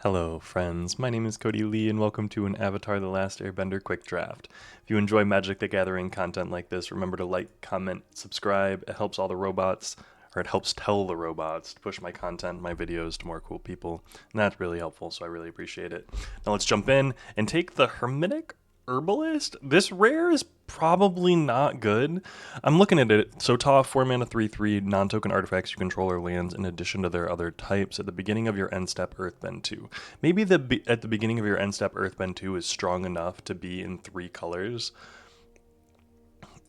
Hello friends, my name is Cody Lee and welcome to an Avatar The Last Airbender quick draft. If you enjoy Magic the Gathering content like this, remember to like, comment, subscribe. It helps all the robots, or it helps tell the robots to push my content, my videos to more cool people. And that's really helpful, so I really appreciate it. Now let's jump in and take the Hermetic Herbalist. This rare is probably not good. I'm looking at it. So Toph, 4 mana 3/3, non-token artifacts you control or lands in addition to their other types at the beginning of your end step Earthbend 2. Maybe at the beginning of your end step Earthbend 2 is strong enough to be in 3 colors.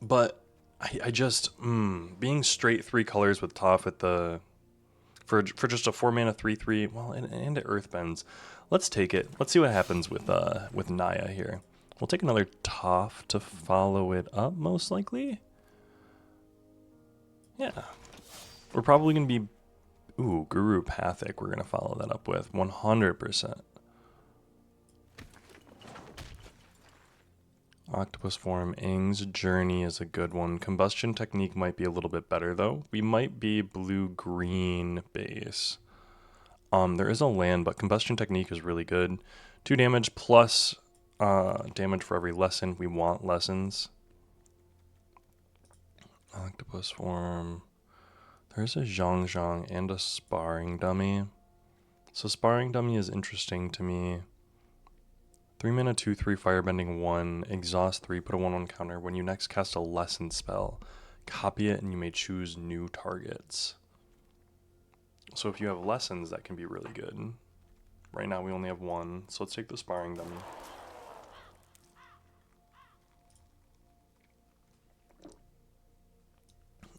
But I just being straight 3 colors with Toph at the for just a 4 mana 3/3, well, and it Earthbends. Let's take it. Let's see what happens with Naya here. We'll take another Toph to follow it up, most likely. Yeah. We're probably going to be... Ooh, Guru Pathic we're going to follow that up with. 100%. Octopus Form, Aang's Journey is a good one. Combustion Technique might be a little bit better, though. We might be blue-green base. There is a land, but Combustion Technique is really good. 2 damage plus... damage for every lesson. We want lessons. Octopus Form. There's a Zhang and a Sparring Dummy. So Sparring Dummy is interesting to me. 3 mana 2/3 Firebending 1. Exhaust 3. Put a 1/1 counter. When you next cast a lesson spell, copy it and you may choose new targets. So if you have lessons, that can be really good. Right now we only have 1, so let's take the Sparring Dummy.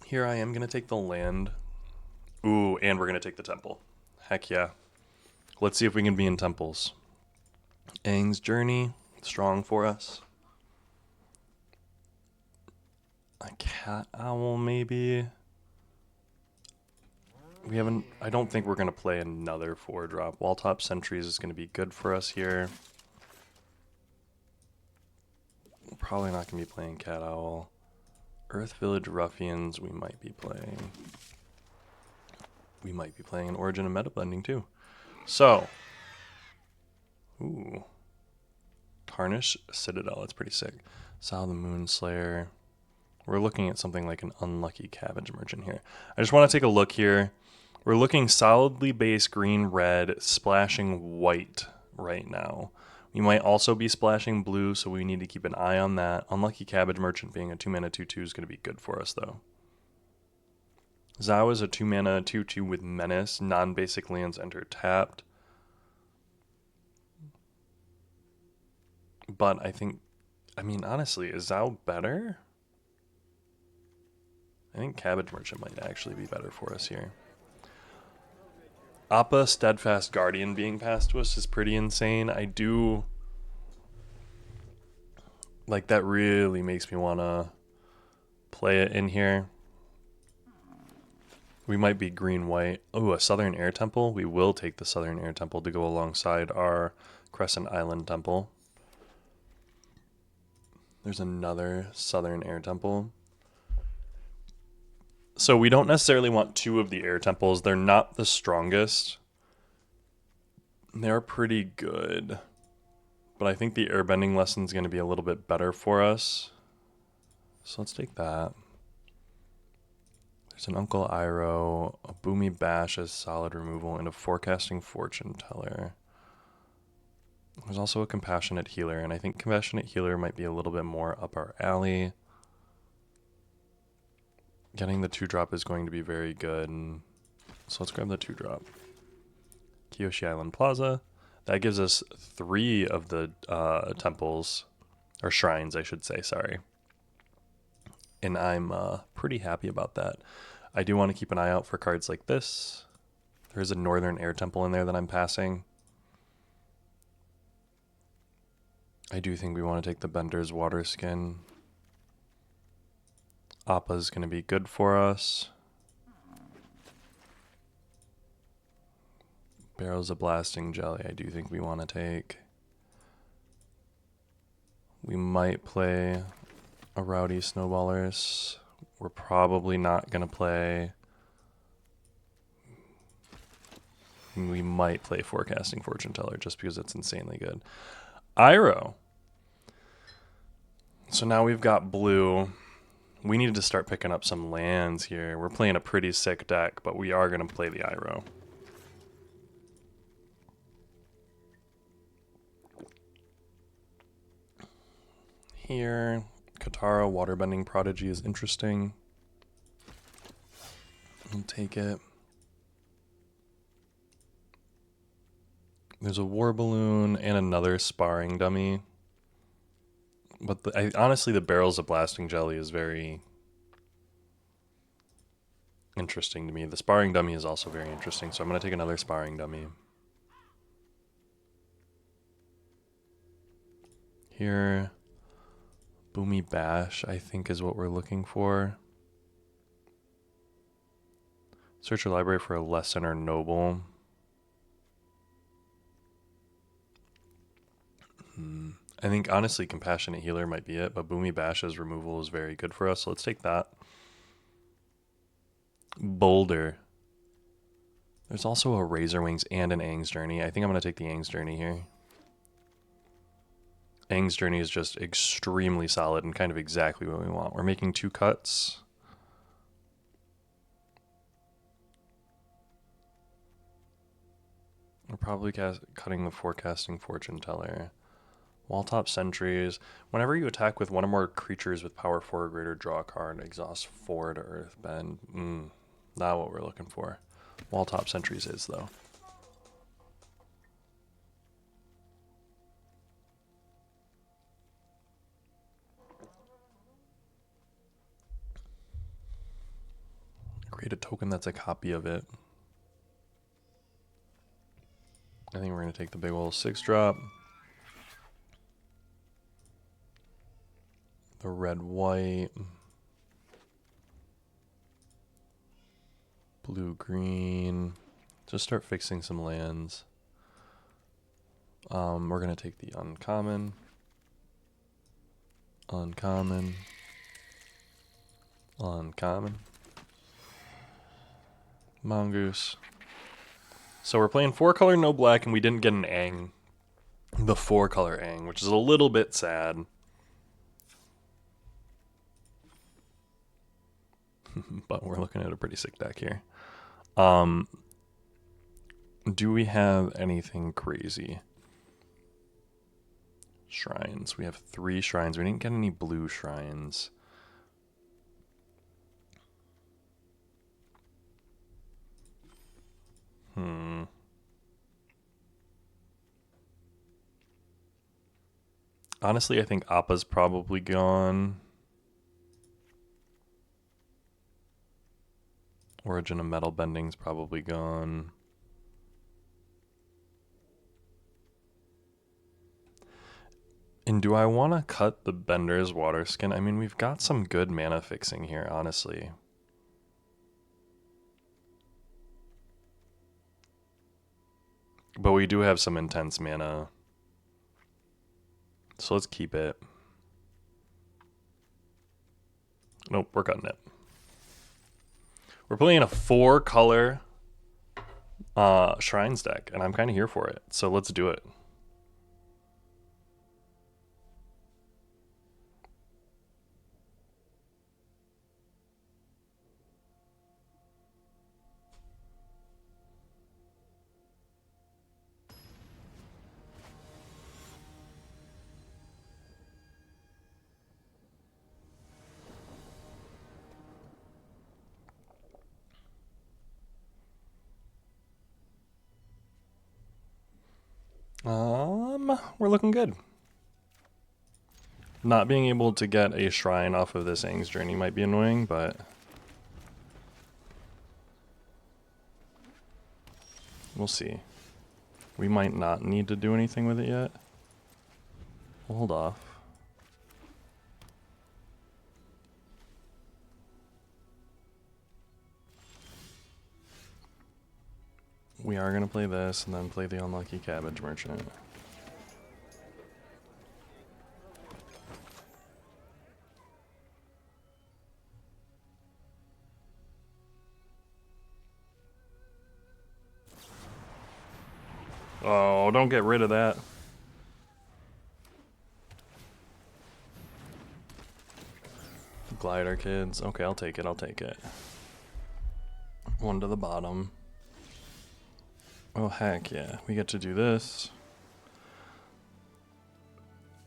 Here I am going to take the land. Ooh, and we're going to take the temple. Heck yeah. Let's see if we can be in temples. Aang's Journey, strong for us. A Cat Owl, maybe. We haven't... I don't think we're going to play another 4-drop. Walltop Sentries is going to be good for us here. We're probably not going to be playing Cat Owl. Earth Village Ruffians, we might be playing. We might be playing an Origin of Meta Blending too. So, ooh, Tarnish Citadel, that's pretty sick. Sal the Moonslayer. We're looking at something like an Unlucky Cabbage Merchant here. I just want to take a look here. We're looking solidly base green, red, splashing white right now. We might also be splashing blue, so we need to keep an eye on that. Unlucky Cabbage Merchant being a 2 mana 2/2 is going to be good for us, though. Zhao is a 2 mana 2/2 with Menace. Non-basic lands enter tapped. But I mean, honestly, is Zhao better? I think Cabbage Merchant might actually be better for us here. Appa Steadfast Guardian being passed to us is pretty insane. I do... Like, that really makes me want to play it in here. We might be green-white. Oh, a Southern Air Temple? We will take the Southern Air Temple to go alongside our Crescent Island Temple. There's another Southern Air Temple. So we don't necessarily want 2 of the Air Temples. They're not the strongest. They're pretty good. But I think the Airbending lesson is going to be a little bit better for us. So let's take that. There's an Uncle Iroh, a Boomy Bash as solid removal, and a Forecasting Fortune Teller. There's also a Compassionate Healer, and I think Compassionate Healer might be a little bit more up our alley. Getting the 2-drop is going to be very good. So let's grab the 2-drop. Kyoshi Island Plaza. That gives us 3 of the temples, or shrines, I should say, sorry. And I'm pretty happy about that. I do want to keep an eye out for cards like this. There's a Northern Air Temple in there that I'm passing. I do think we want to take the Bender's Water Skin. Appa's going to be good for us. Barrels of Blasting Jelly, I do think we want to take. We might play a Rowdy Snowballers. We're probably not going to play thinking we might play Forecasting Fortune Teller just because it's insanely good. Iroh. So now we've got blue. We needed to start picking up some lands here. We're playing a pretty sick deck, but we are going to play the Iroh. Here, Katara, Waterbending Prodigy is interesting. I'll take it. There's a War Balloon and another Sparring Dummy. But honestly, the Barrels of Blasting Jelly is very interesting to me. The Sparring Dummy is also very interesting, so I'm going to take another Sparring Dummy. Here, Boomy Bash, I think, is what we're looking for. Search your library for a Lesson or Noble. I think, honestly, Compassionate Healer might be it, but Boomy Bash's removal is very good for us, so let's take that. Boulder. There's also a Razor Wings and an Aang's Journey. I think I'm going to take the Aang's Journey here. Aang's Journey is just extremely solid and kind of exactly what we want. We're making 2 cuts. We're probably cutting the Forecasting Fortune Teller. Walltop Sentries. Whenever you attack with one or more creatures with power 4 or greater, draw a card, exhaust 4 to Earthbend. Not what we're looking for. Walltop Sentries is, though. Create a token that's a copy of it. I think we're going to take the big ol' 6-drop. The red-white. Blue-green. Just start fixing some lands. We're going to take the uncommon. Uncommon. Uncommon. Mongoose. So we're playing 4-color, no black, and we didn't get an Aang. The 4-color Aang, which is a little bit sad. But we're looking at a pretty sick deck here. Do we have anything crazy? Shrines. We have 3 shrines. We didn't get any blue shrines. Honestly, I think Appa's probably gone. Origin of Metal Bending's probably gone. And do I want to cut the Bender's Water Skin? I mean, we've got some good mana fixing here, honestly. But we do have some intense mana. So let's keep it. Nope, we're cutting it. We're playing a 4-color Shrines deck, and I'm kind of here for it. So let's do it. We're looking good. Not being able to get a shrine off of this Aang's Journey might be annoying, but we'll see. We might not need to do anything with it yet. We'll hold off. We are going to play this and then play the Unlucky Cabbage Merchant. Oh, don't get rid of that. Glider kids. Okay, I'll take it, I'll take it. One to the bottom. Oh, heck yeah. We get to do this.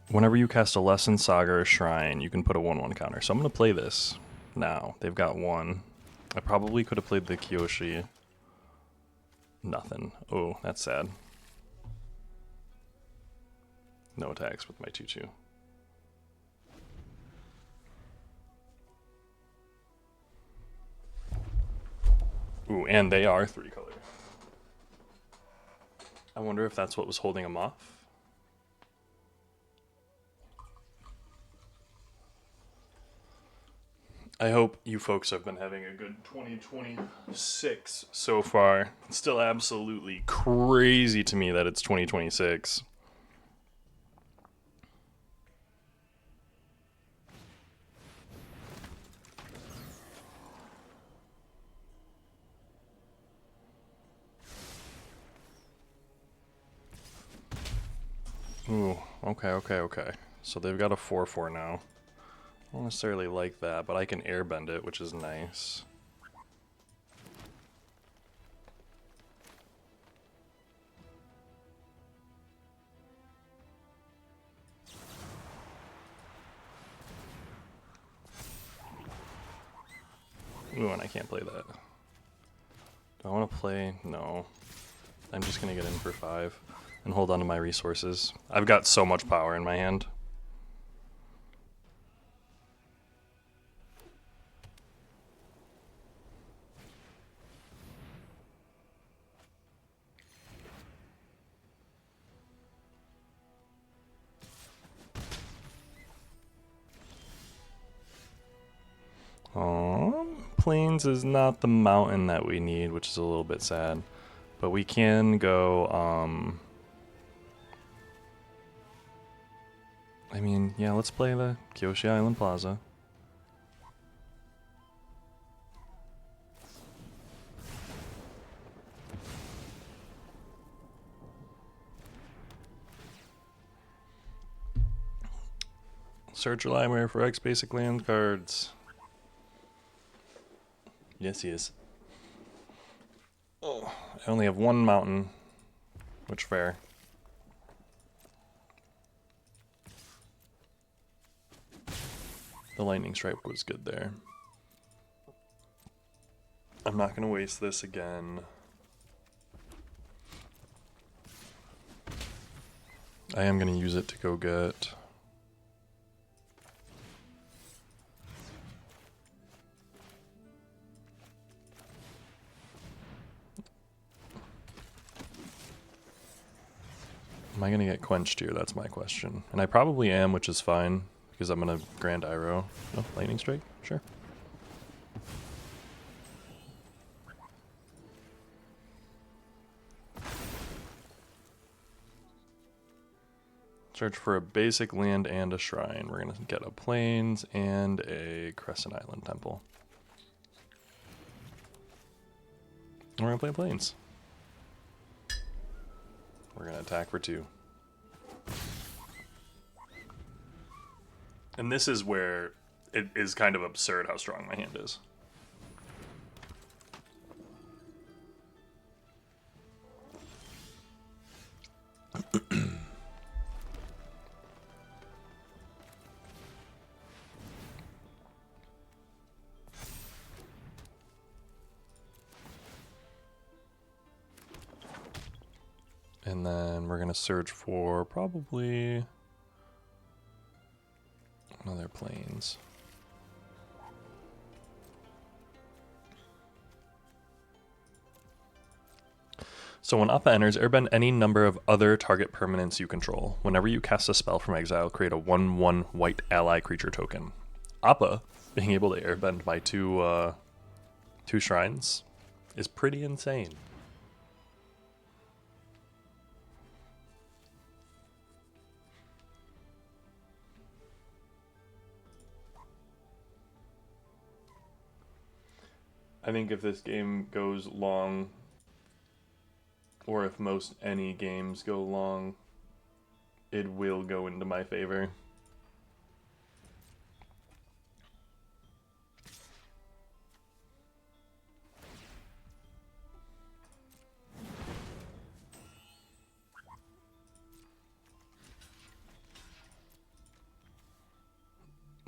Whenever you cast a Lesson, Saga, or Shrine, you can put a 1/1 counter. So I'm going to play this now. They've got one. I probably could have played the Kyoshi. Nothing. Oh, that's sad. No attacks with my 2/2. Ooh, and they are 3-color. I wonder if that's what was holding them off. I hope you folks have been having a good 2026 so far. It's still absolutely crazy to me that it's 2026. Ooh, okay. So they've got a 4/4 now. I don't necessarily like that, but I can airbend it, which is nice. Ooh, and I can't play that. Do I want to play? No. I'm just going to get in for 5 and hold on to my resources. I've got so much power in my hand. Plains is not the mountain that we need, which is a little bit sad. But we can go, I mean, yeah, let's play the Kyoshi Island Plaza. Search your library for X basic land cards. Yes, yes. Oh, I only have one mountain, which fair. The lightning strike was good there. I'm not going to waste this again. I am going to use it to go get... Am I going to get quenched here? That's my question. And I probably am, which is fine, because I'm going to Grand Iroh. Oh, lightning strike? Sure. Search for a basic land and a shrine. We're going to get a plains and a Crescent Island temple. We're going to play plains. We're going to attack for 2. And this is where it is kind of absurd how strong my hand is. And then we're going to search for probably another plains. So when Appa enters, airbend any number of other target permanents you control. Whenever you cast a spell from exile, create a 1/1 white ally creature token. Appa, being able to airbend my two shrines, is pretty insane. I think if this game goes long, or if most any games go long, it will go into my favor.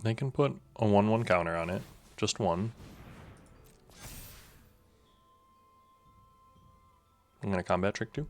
They can put a 1/1 counter on it. Just one. I'm going to combat trick 2.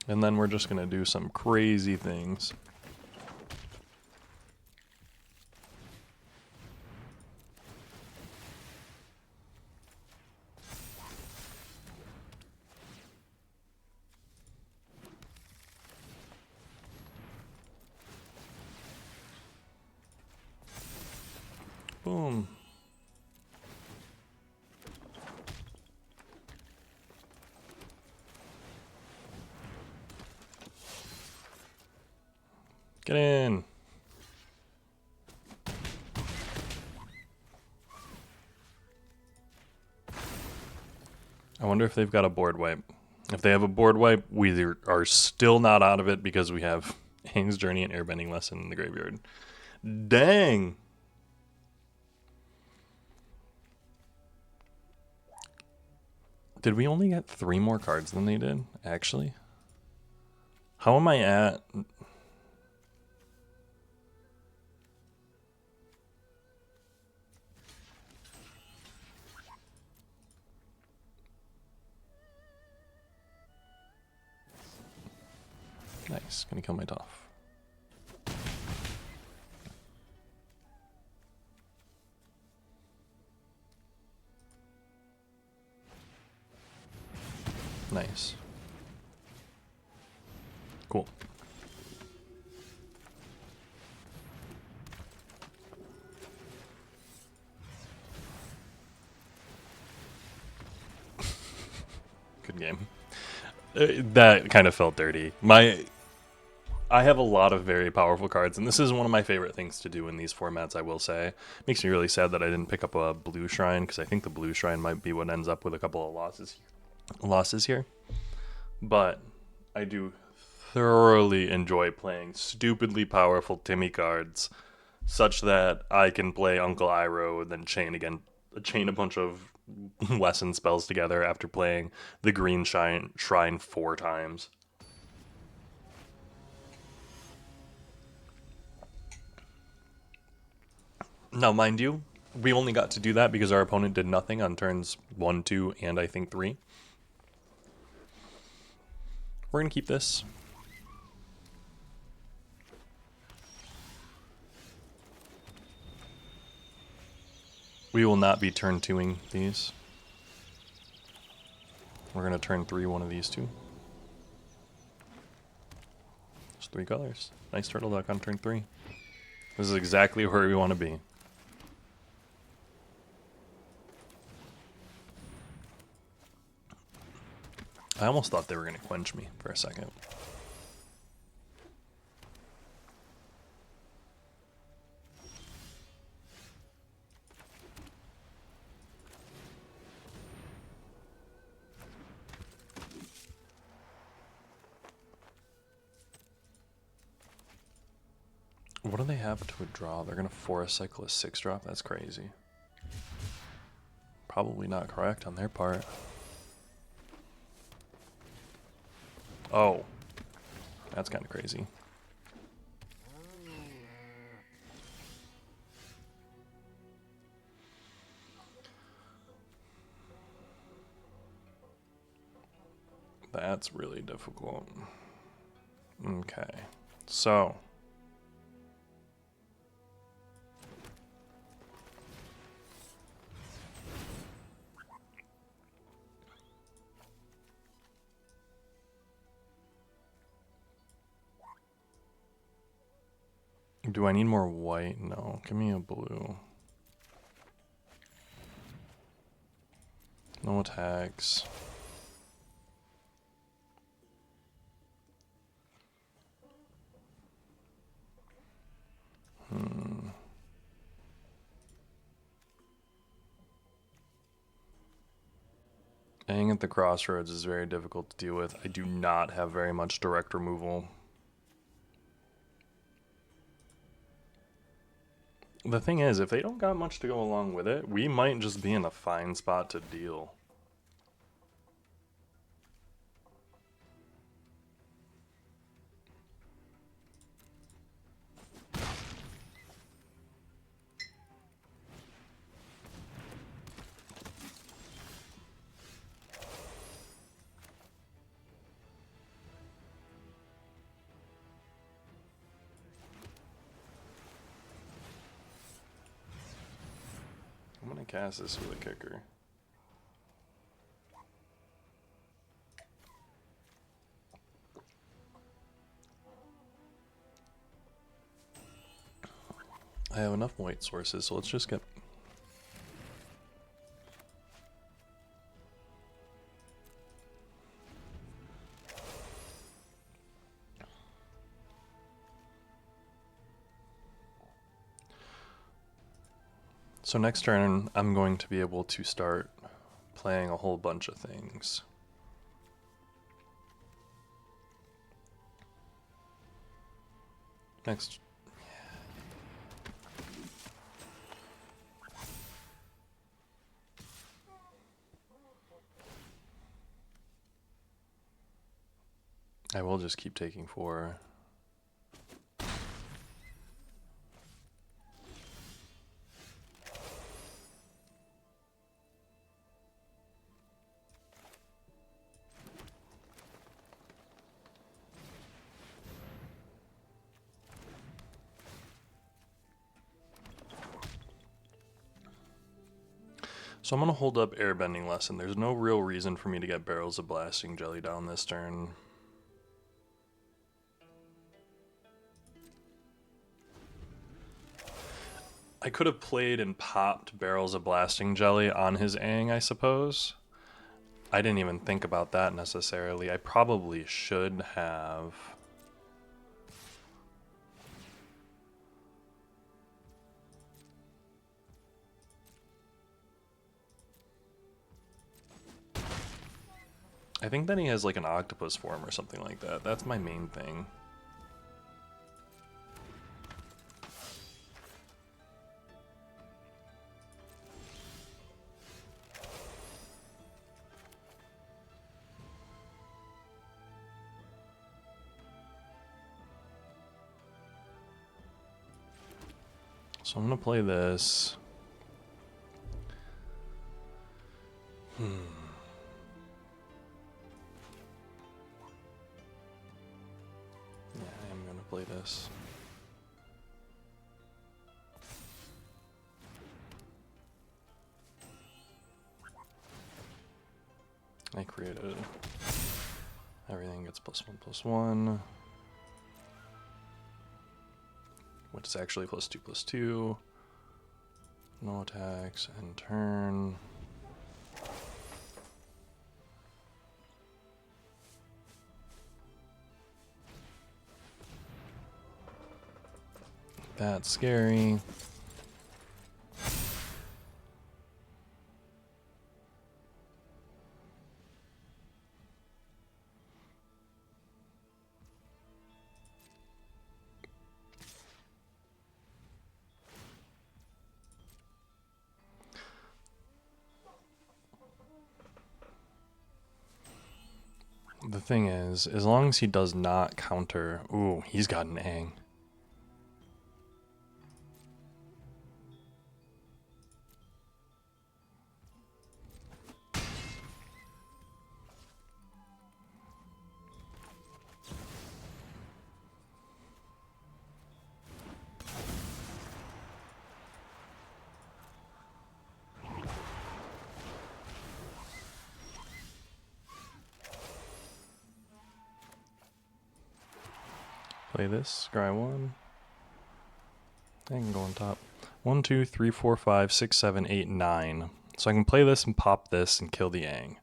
And then we're just going to do some crazy things. Boom. Get in. I wonder if they've got a board wipe. If they have a board wipe, we are still not out of it because we have Aang's Journey and Airbending Lesson in the graveyard. Dang! Did we only get 3 more cards than they did, actually? How am I at? Nice. Gonna kill my Toph. Nice. Cool. Good game. That kind of felt dirty. I have a lot of very powerful cards, and this is one of my favorite things to do in these formats, I will say. It makes me really sad that I didn't pick up a blue shrine, because I think the blue shrine might be what ends up with a couple of losses here. But I do thoroughly enjoy playing stupidly powerful Timmy cards, such that I can play Uncle Iroh and then chain a bunch of lesson spells together after playing the green shrine 4 times. Now, mind you, we only got to do that because our opponent did nothing on turns 1, 2, and I think 3. We're going to keep this. We will not be turn 2ing these. We're going to turn 3 one of these 2. There's 3 colors. Nice turtle duck on turn 3. This is exactly where we want to be. I almost thought they were going to quench me for a second. What do they have to withdraw? They're going to forest cycle a 6-drop? That's crazy. Probably not correct on their part. Oh. That's kind of crazy. That's really difficult. Okay. So. Do I need more white? No. Give me a blue. No attacks. Staying at the crossroads is very difficult to deal with. I do not have very much direct removal. The thing is, if they don't got much to go along with it, we might just be in a fine spot to deal. I'm gonna cast this with a kicker. I have enough white sources, so let's just get... So next turn, I'm going to be able to start playing a whole bunch of things. Next... I will just keep taking 4. So I'm going to hold up Airbending Lesson. There's no real reason for me to get Barrels of Blasting Jelly down this turn. I could have played and popped Barrels of Blasting Jelly on his Aang, I suppose. I didn't even think about that necessarily. I probably should have... I think that he has like an octopus form or something like that. That's my main thing. So I'm gonna play this. Yeah, I am gonna play this. I created everything gets +1/+1, which is actually +2/+2. No attacks and turn. That's scary. The thing is, as long as he does not counter... Ooh, he's got an Aang. Play this, scry 1. I can go on top. 1, 2, 3, 4, 5, 6, 7, 8, 9. So I can play this and pop this and kill the Aang.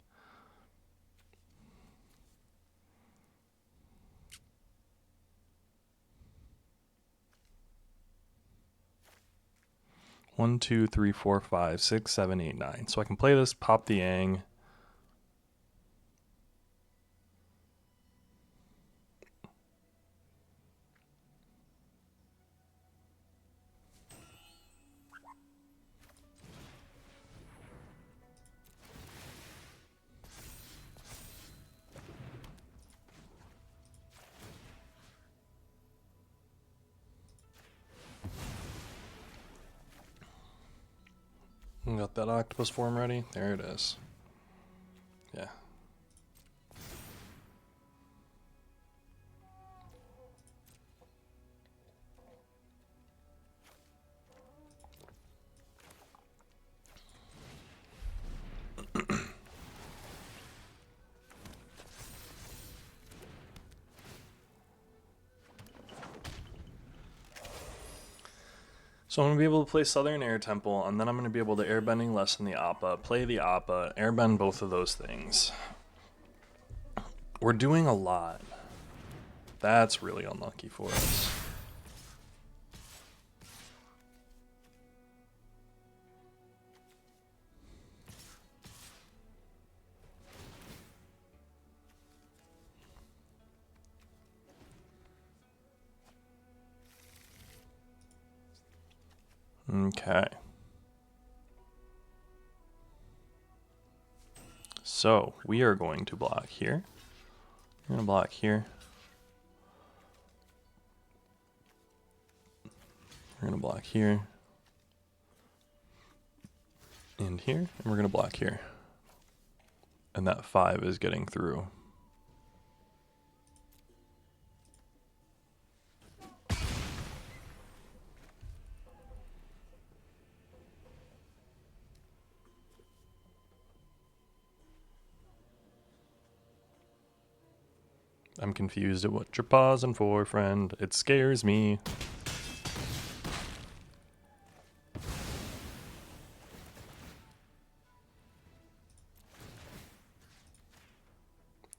One, 2, 3, 4, 5, 6, 7, 8, 9. So I can play this, pop the Aang. Got that octopus form ready? There it is. Yeah. So I'm going to be able to play Southern Air Temple, and then I'm going to be able to airbending lessen the Appa, play the Appa, airbend both of those things. We're doing a lot. That's really unlucky for us. Okay. So we are going to block here. We're going to block here. We're going to block here. And here. And we're going to block here. And that 5 is getting through. I'm confused at what you're pausing for, friend. It scares me.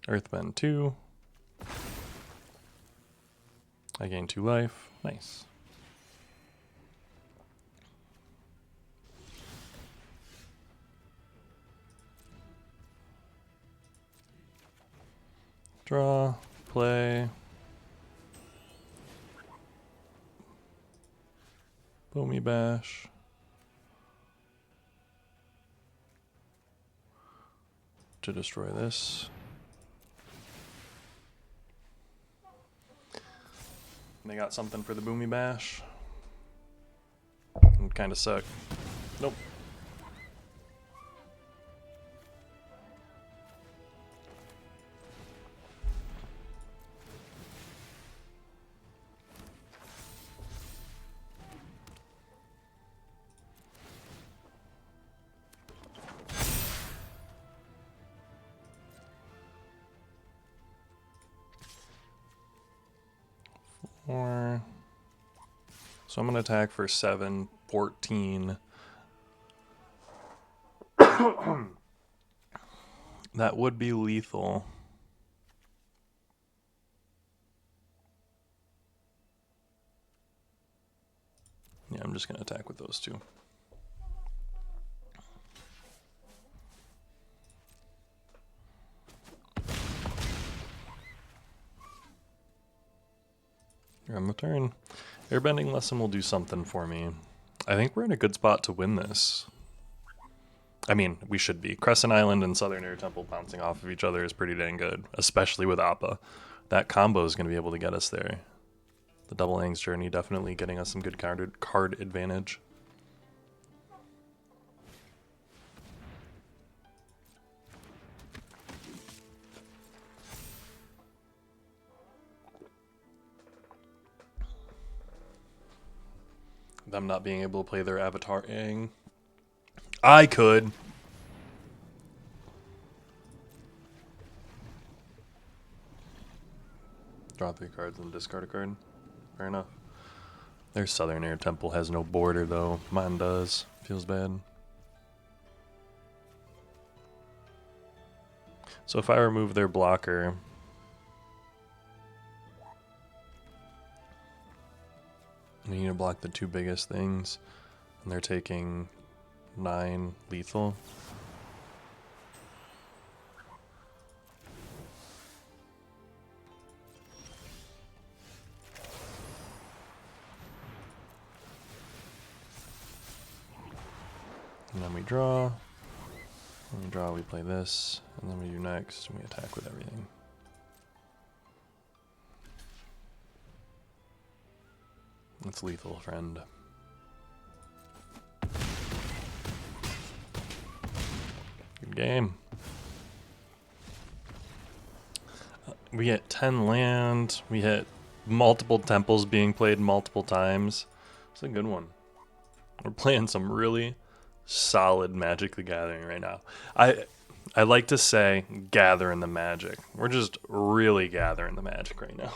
Earthbend 2. I gain 2 life. Nice. Draw. Play. Boomy Bash. To destroy this. They got something for the Boomy Bash. It kind of suck. Nope. So I'm going to attack for 7, 14. That would be lethal. Yeah, I'm just going to attack with those 2. On the turn. Airbending lesson will do something for me. I think we're in a good spot to win this. I mean, we should be. Crescent Island and Southern Air Temple bouncing off of each other is pretty dang good, especially with Appa. That combo is going to be able to get us there. The Double Aang's Journey definitely getting us some good card advantage. Them not being able to play their Avatar Aang. I could. Draw 3 cards and discard a card. Fair enough. Their Southern Air Temple has no border though. Mine does. Feels bad. So if I remove their blocker, I need to block the two biggest things, and they're taking 9 lethal. And then we draw. When we draw, we play this, and then we do next, and we attack with everything. It's lethal, friend. Good game. We hit 10 land. We hit multiple temples being played multiple times. It's a good one. We're playing some really solid Magic the Gathering right now. I like to say gathering the magic. We're just really gathering the magic right now.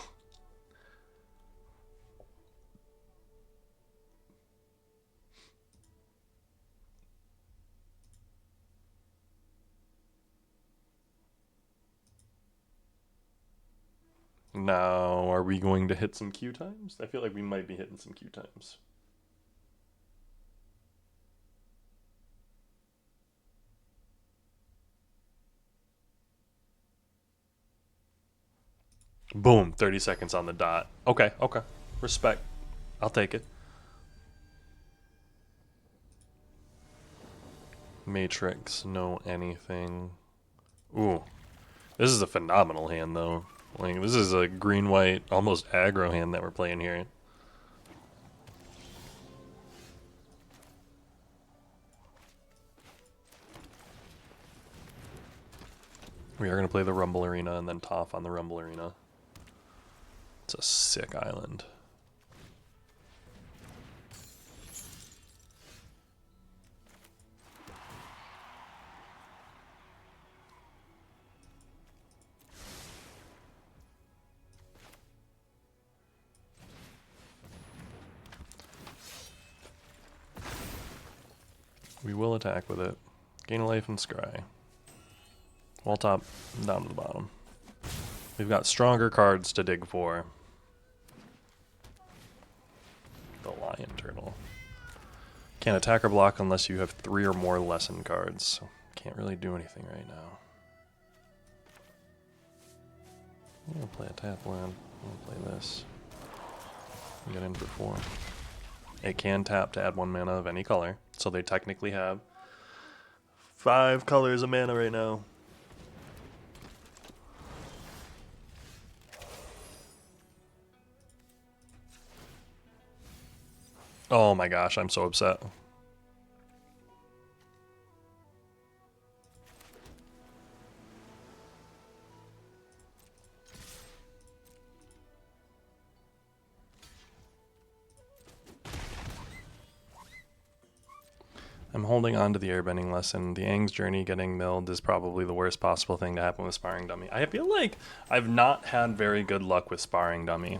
Now, are we going to hit some Q times? I feel like we might be hitting some Q times. Boom, 30 seconds on the dot. Okay, okay. Respect. I'll take it. Matrix, no anything. Ooh. This is a phenomenal hand, though. Like, this is a green-white, almost aggro hand that we're playing here. We are going to play the Rumble Arena and then Toph on the Rumble Arena. It's a sick island. We will attack with it. Gain a life and scry. Wall top, down to the bottom. We've got stronger cards to dig for. The Lion Turtle. Can't attack or block unless you have 3 or more lesson cards. So can't really do anything right now. I'm going to play a tap land. I'm going to play this. Get in for 4. It can tap to add 1 mana of any color. So they technically have 5 colors of mana right now. Oh my gosh, I'm so upset. I'm holding on to the airbending lesson. The Aang's journey getting milled is probably the worst possible thing to happen with Sparring Dummy. I feel like I've not had very good luck with Sparring Dummy.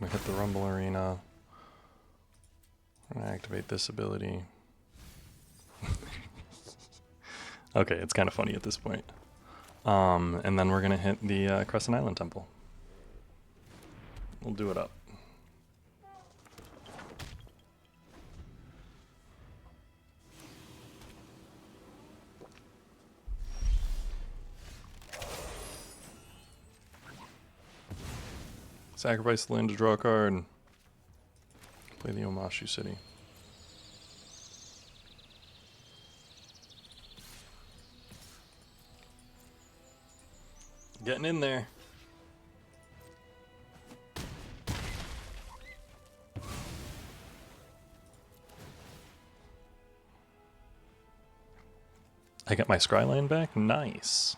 I'm gonna hit the Rumble Arena. I'm gonna activate this ability. Okay, it's kind of funny at this point. And then we're gonna hit the Crescent Island Temple. We'll do it up. Sacrifice the land to draw a card. Play the Omashu City. Getting in there. I got my Scryline back? Nice.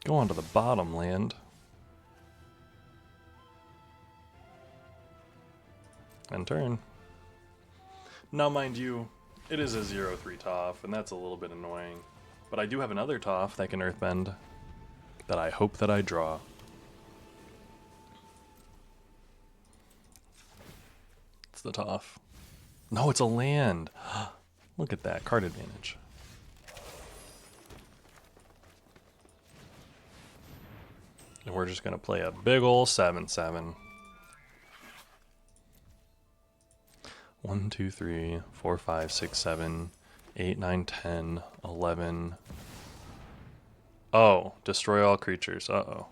Go on to the bottom land. And turn. Now, mind you, it is a 0-3 Toph, and that's a little bit annoying. But I do have another Toph that can Earthbend that I hope that I draw. It's the Toph. No, it's a land. Look at that, card advantage. And we're just going to play a big ol' 7/7. 1, 2, 3, 4, 5, 6, 7, 8, 9, 10, 11. Oh, destroy all creatures. Uh-oh.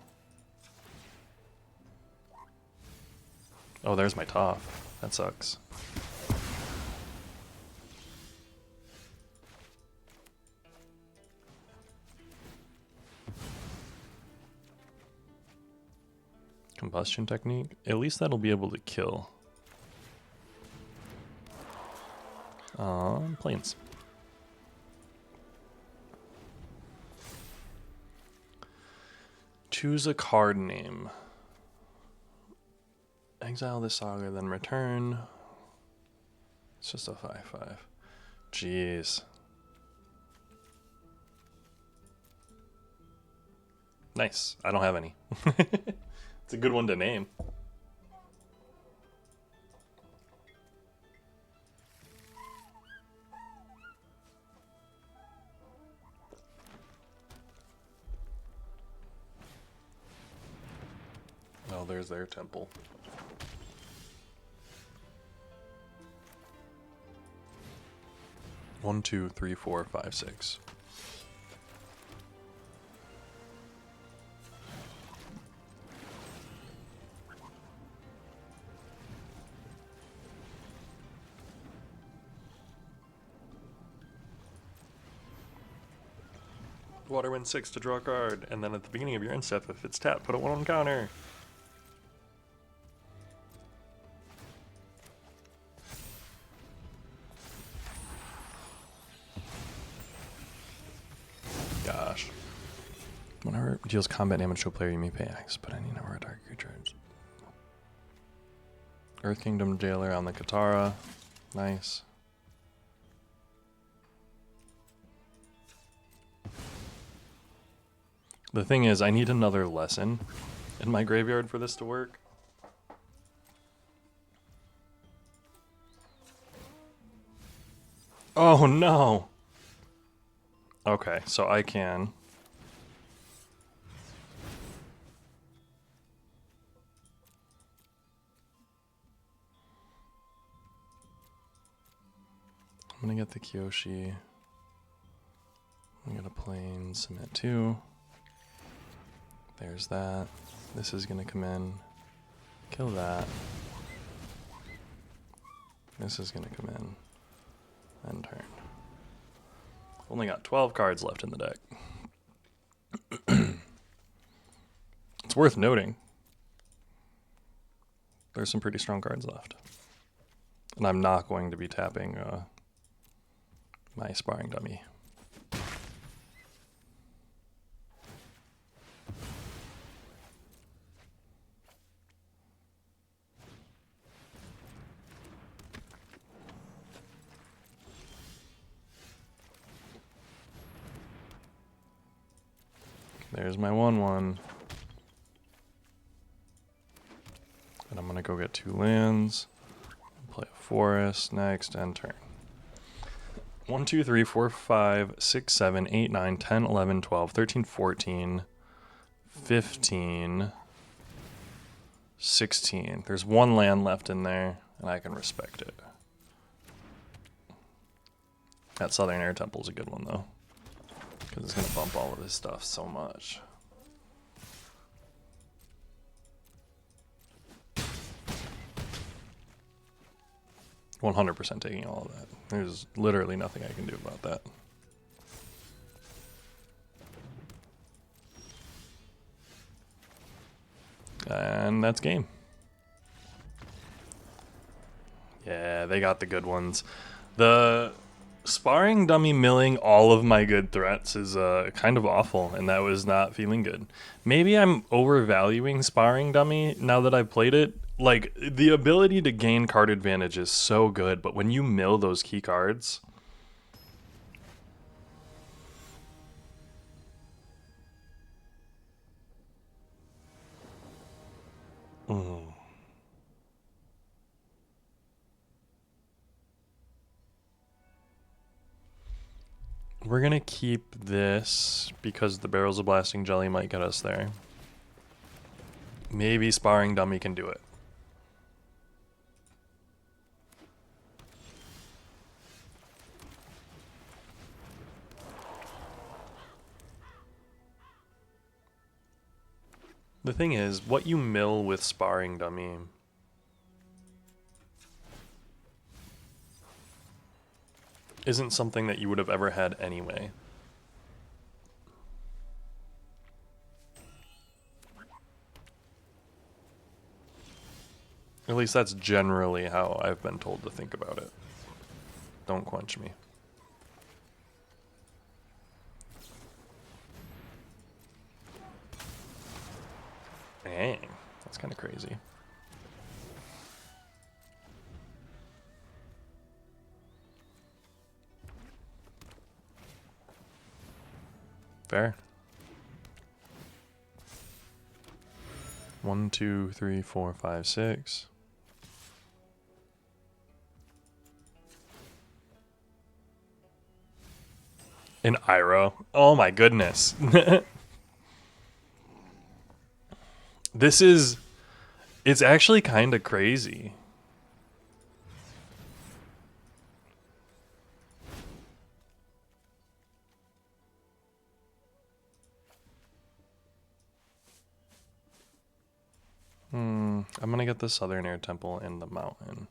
Oh, there's my Toph. That sucks. Combustion technique? At least that'll be able to kill. Planes. Choose a card name. Exile this saga, then return. It's just a 5/5. Jeez. Nice. I don't have any. It's a good one to name. Oh, there's their temple. One, 2, 3, 4, 5, 6. Waterwind 6 to draw a card, and then at the beginning of your end step, if it's tapped, put a 1 on counter. Gosh. Whenever it deals combat damage to a player, you may pay X, but any number of target creatures. Earth Kingdom Jailer on the Katara. Nice. The thing is, I need another lesson in my graveyard for this to work. Oh no! Okay, so I can... I'm gonna get the Kyoshi. I'm gonna plane submit 2. There's that. This is gonna come in. Kill that. This is gonna come in. End turn. Only got 12 cards left in the deck. It's worth noting. There's some pretty strong cards left. And I'm not going to be tapping my sparring dummy. There's my 1/1. And I'm going to go get 2 lands. Play a forest next, end turn. 1, 2, 3, 4, 5, 6, 7, 8, 9, 10, 11, 12, 13, 14, 15, 16. There's 1 land left in there, and I can respect it. That Southern Air Temple is a good one, though, because it's going to bump all of his stuff so much. %, taking all of that. There's literally nothing I can do about that. And that's game. Yeah, they got the good ones. The Sparring dummy milling all of my good threats is kind of awful, and that was not feeling good. Maybe I'm overvaluing sparring dummy now that I've played it. Like, the ability to gain card advantage is so good, but when you mill those key cards... Mm. We're gonna keep this because the barrels of blasting jelly might get us there. Maybe sparring dummy can do it. The thing is, what you mill with sparring dummy isn't something that you would have ever had anyway. At least that's generally how I've been told to think about it. Don't quench me. Dang, that's kind of crazy. Fair. 1, 2, 3, 4, 5, 6. An Iroh. Oh my goodness. This is... It's actually kind of crazy. I'm gonna get the Southern Air Temple in the mountain.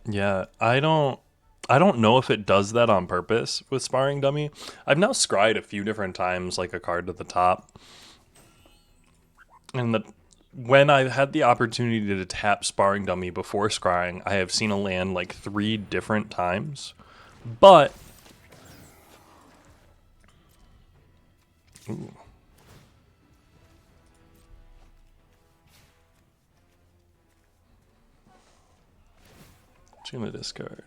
Yeah, I don't know if it does that on purpose with sparring dummy. I've now scryed a few different times like a card to the top. And when I had the opportunity to tap sparring dummy before scrying, I have seen a land like 3 different times. But ooh. Gonna discard.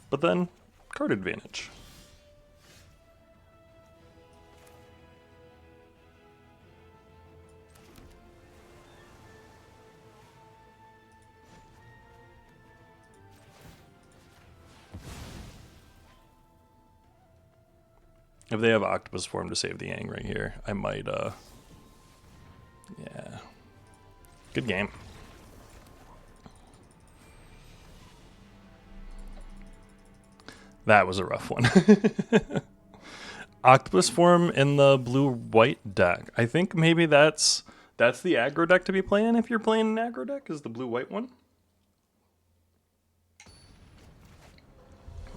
But then, card advantage. If they have Octopus form to save the Yang right here, I might, yeah. Good game. That was a rough one. Octopus form in the blue-white deck. I think maybe that's the aggro deck to be playing if you're playing an aggro deck, is the blue-white one.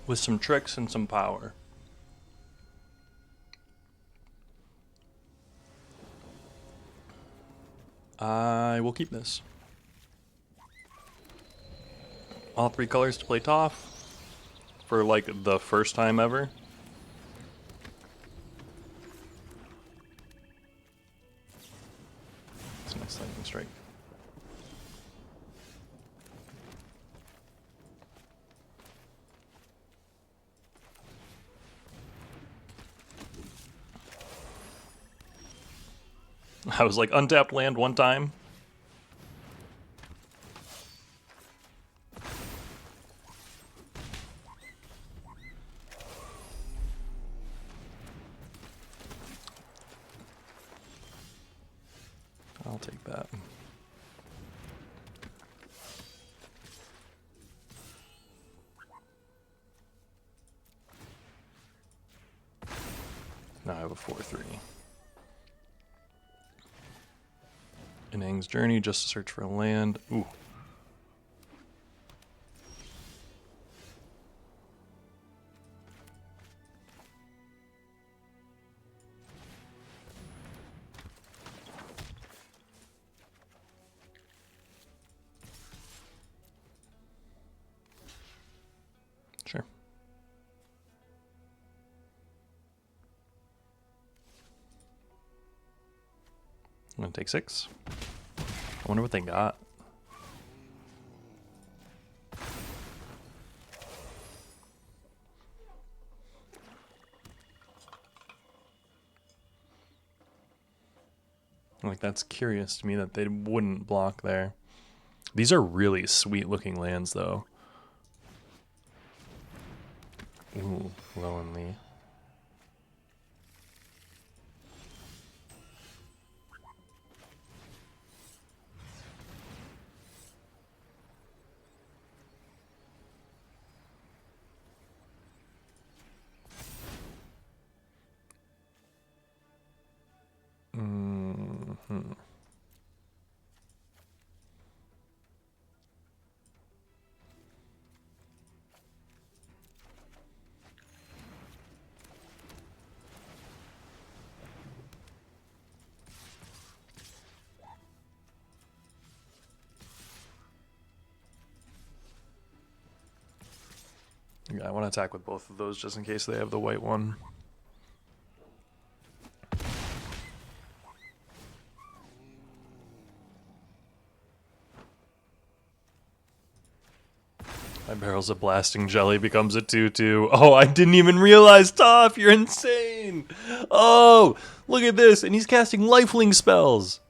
With some tricks and some power. I will keep this. All 3 colors to play Toph for like the first time ever. It's a nice lightning strike. I was like, untapped land one time. take that. Now I have a 4/3. Inang's Journey, just to search for a land. Ooh. Sure. I'm gonna take 6. I wonder what they got. Like, that's curious to me that they wouldn't block there. These are really sweet looking lands though. Ooh, Lowenly. Yeah, I want to attack with both of those just in case they have the white one. My Barrels of Blasting Jelly becomes a 2/2. Oh, I didn't even realize, Toph, you're insane. Oh, look at this, and he's casting lifelink spells.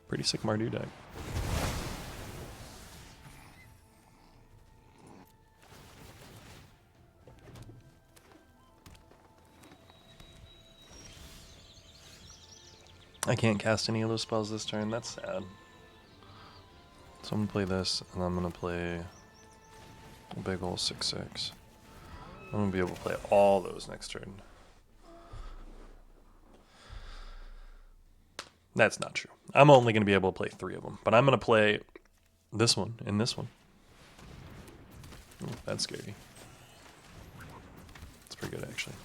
Pretty sick Mardu deck. I can't cast any of those spells this turn. That's sad. So I'm going to play this, and I'm going to play a big ol' 6/6. I'm going to be able to play all those next turn. That's not true. I'm only going to be able to play 3 of them. But I'm going to play this one and this one. Ooh, that's scary. It's pretty good, actually.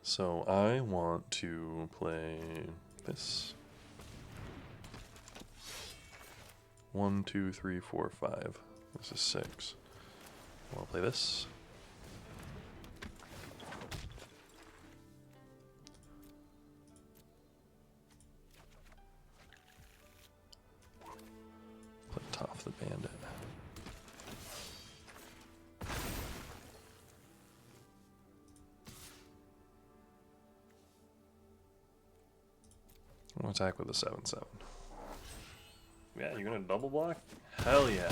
So I want to play this. 1, 2, 3, 4, 5. This is 6. I want to play this. Play Toph the Bandit. I'm going to attack with a 7/7. Yeah, you're going to double block? Hell yeah.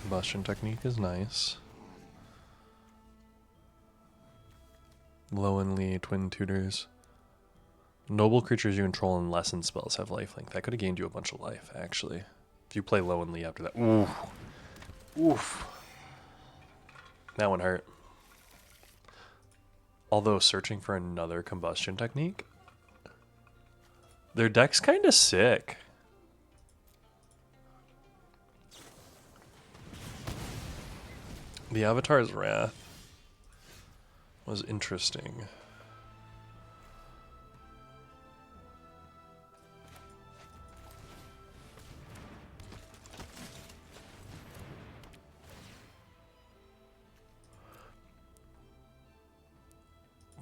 Combustion Technique is nice. Lowenly, Twin Tutors. Noble creatures you control and lessen spells have lifelink. That could have gained you a bunch of life, actually. If you play Lowenly after that. Oof. Oof. That one hurt. Although searching for another Combustion Technique, their deck's kind of sick. The Avatar's Wrath was interesting.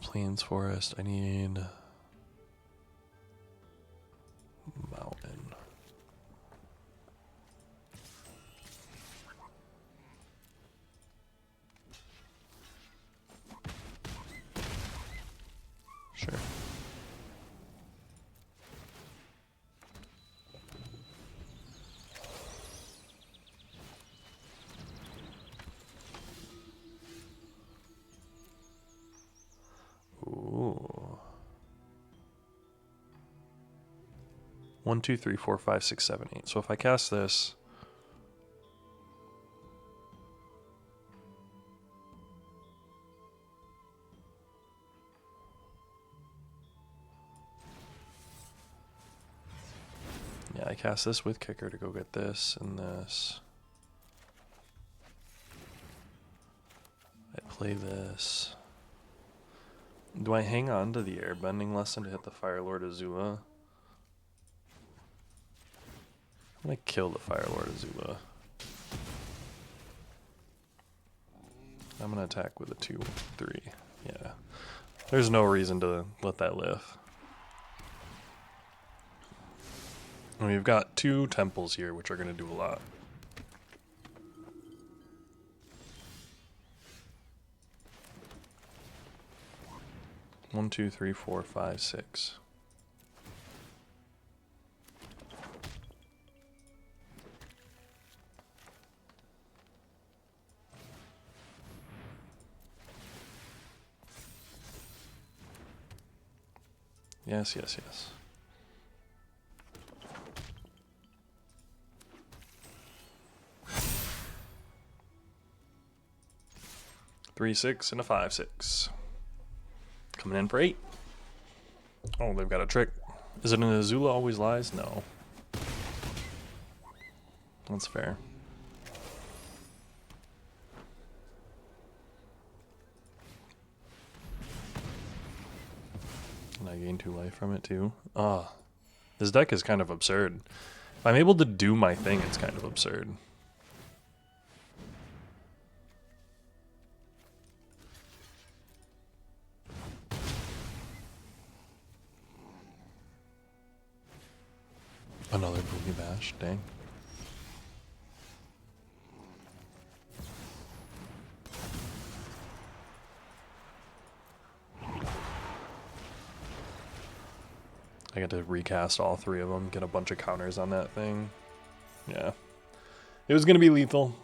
Plains Forest, I need Mountain. 1, 2, 3, 4, 5, 6, 7, 8. So if I cast this, yeah, I cast this with kicker to go get this and this. I play this. Do I hang on to the airbending lesson to hit the Fire Lord Azula? I'm gonna kill the Fire Lord Azula. I'm gonna attack with a 2, 3. Yeah. There's no reason to let that live. And we've got 2 temples here, which are gonna do a lot. One, 2, 3, 4, 5, 6. Yes, yes, yes. Three, 6, and a 5, 6. Coming in for 8. Oh, they've got a trick. Is it an Azula always lies? No. That's fair. And I gain 2 life from it too. Ah, this deck is kind of absurd. If I'm able to do my thing, it's kind of absurd. Another Boogie Bash, dang. I got to recast all 3 of them, get a bunch of counters on that thing. Yeah. It was going to be lethal.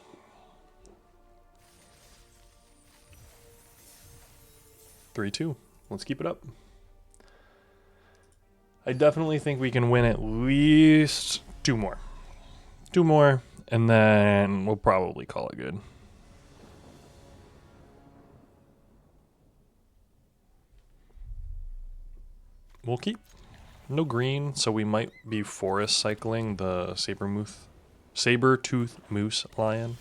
Three, 2. Let's keep it up. I definitely think we can win at least 2 more. 2 more, and then we'll probably call it good. We'll keep. No green, so we might be forest cycling the saber-tooth moose lion.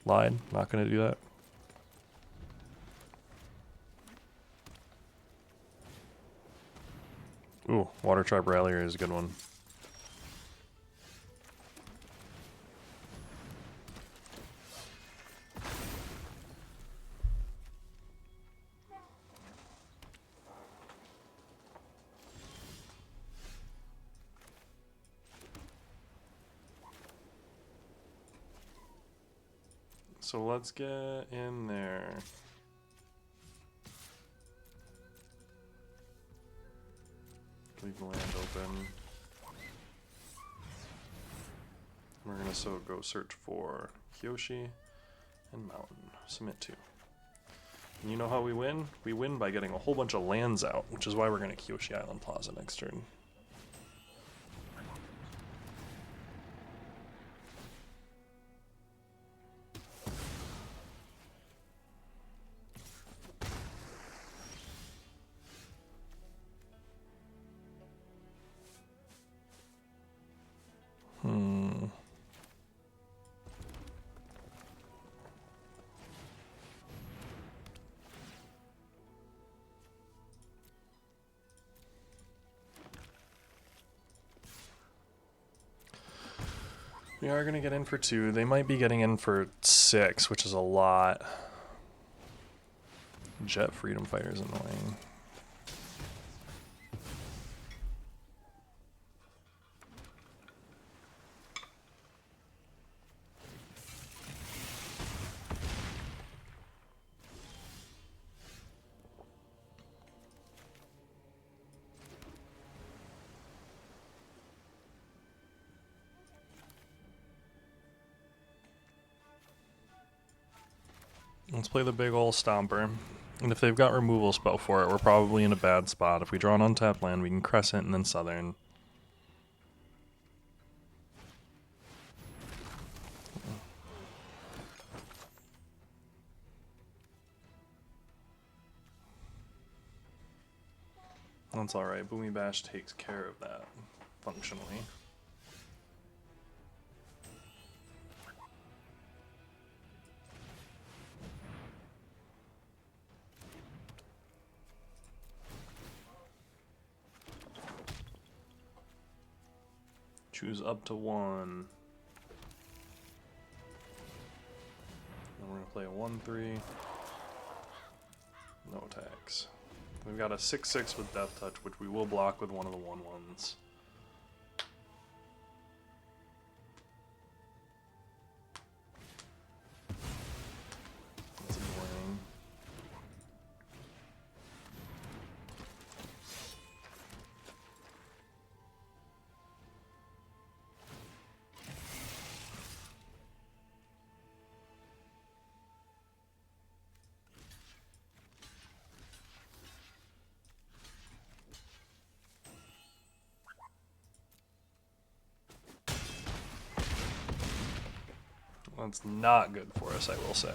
Lied, not going to do that. Ooh, Water Tribe Rallier is a good one. So let's get in there. Leave the land open. We're gonna go search for Kyoshi and Mountain. Submit 2. And you know how we win? We win by getting a whole bunch of lands out, which is why we're gonna Kyoshi Island Plaza next turn. We are going to get in for 2. They might be getting in for 6, which is a lot. Jet Freedom Fighter is annoying. Let's play the big ol' Stomper. And if they've got removal spell for it, we're probably in a bad spot. If we draw an untapped land, we can Crescent and then Southern. That's alright. Boomy Bash takes care of that, functionally. Choose up to 1. Then we're going to play a 1-3. No attacks. We've got a 6-6 with Death Touch, which we will block with one of the 1/1s. That's annoying. That's not good for us, I will say.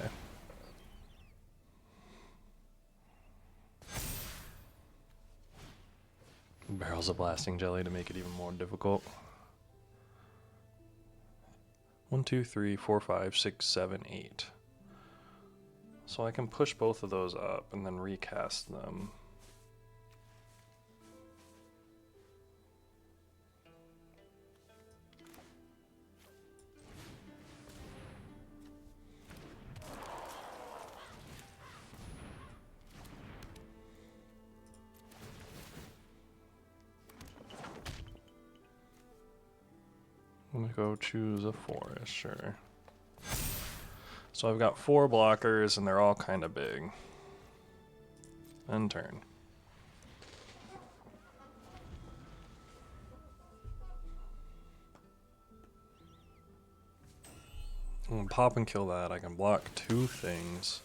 Barrels of Blasting Jelly to make it even more difficult. 1, 2, 3, 4, 5, 6, 7, 8. So I can push both of those up and then recast them. I'm gonna go choose a forest, sure. So I've got 4 blockers and they're all kind of big. End turn. I'm gonna pop and kill that. I can block 2 things.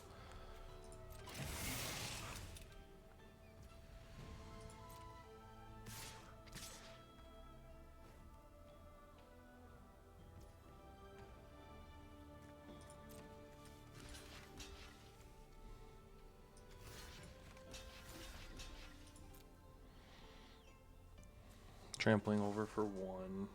Trampling over for 1.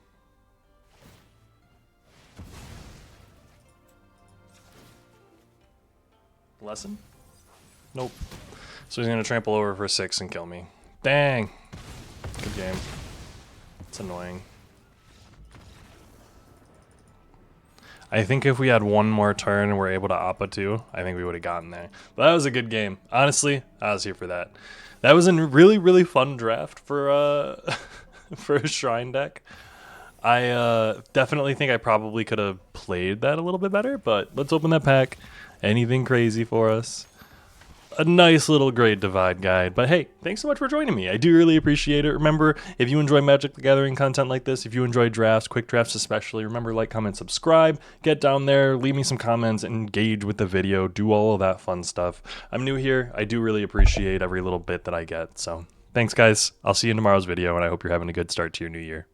Lesson? Nope. So he's gonna trample over for 6 and kill me. Dang! Good game. It's annoying. I think if we had one more turn and were able to Appa 2, I think we would have gotten there. But that was a good game. Honestly, I was here for that. That was a really, really fun draft for for a Shrine deck. I definitely think I probably could have played that a little bit better, but let's open that pack. Anything crazy for us? A nice little Great Divide guide. But hey, thanks so much for joining me. I do really appreciate it. Remember, if you enjoy Magic the Gathering content like this, if you enjoy drafts, quick drafts especially, remember, like, comment, subscribe, get down there, leave me some comments, engage with the video, do all of that fun stuff. I'm new here. I do really appreciate every little bit that I get. So thanks, guys. I'll see you in tomorrow's video, and I hope you're having a good start to your new year.